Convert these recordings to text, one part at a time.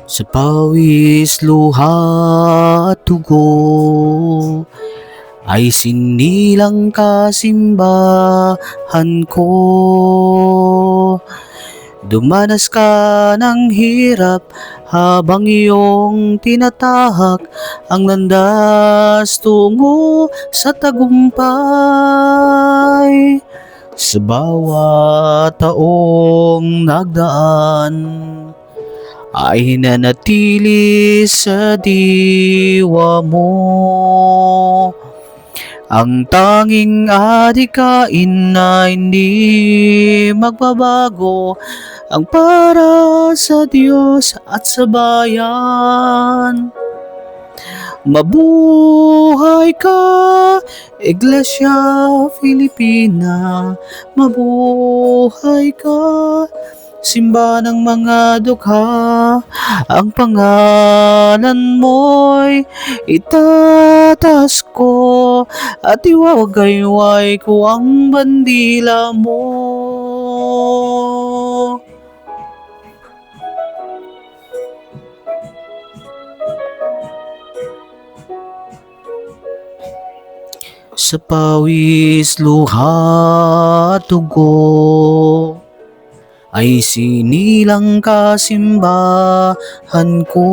Sa pawis, luha at dugo ay sinilang kasimbahan ko. Dumanas ka ng hirap habang iyong tinatahak ang landas tungo sa tagumpay. Sa bawat taong nagdaan ay nanatili sa diwa mo ang tanging adikain na hindi magbabago, ang para sa Diyos at sa bayan. Mabuhay ka, Iglesia Filipina, mabuhay ka, simba ng mga dukha, ang pangalan mo'y itataas ko at iwawagayway ko ang bandila mo. Sa pawis, luha at dugo ay sinilang kasimbahan ko.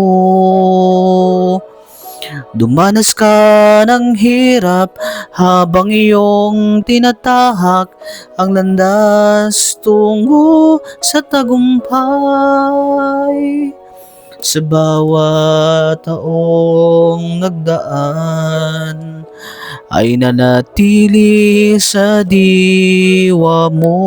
Dumanas ka ng hirap habang iyong tinatahak ang landas tungo sa tagumpay. Sa bawat taong nagdaan ay nanatili sa diwa mo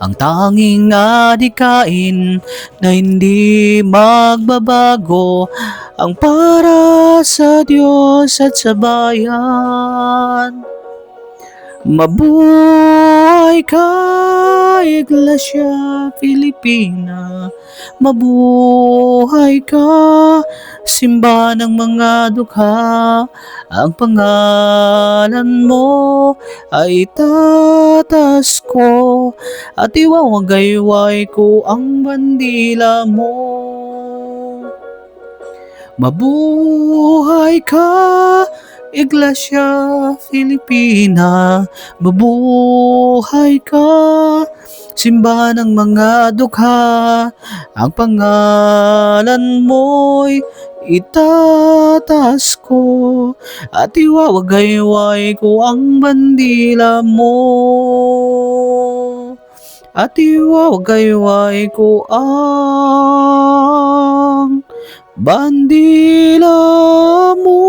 ang tanging adikain na hindi magbabago, ang para sa Diyos at sa bayan. Mabuhay ka, Iglesia Filipina, mabuhay ka, simba ng mga dukha, ang pangalan mo ay tataas ko at iwawagayway ko ang bandila mo. Mabuhay ka, Iglesia Filipina, mabuhay ka, simba ng mga dukha, ang pangalan mo'y itataas ko at iwawagayway ko ang bandila mo. At iwawagayway ko ang bandila mo.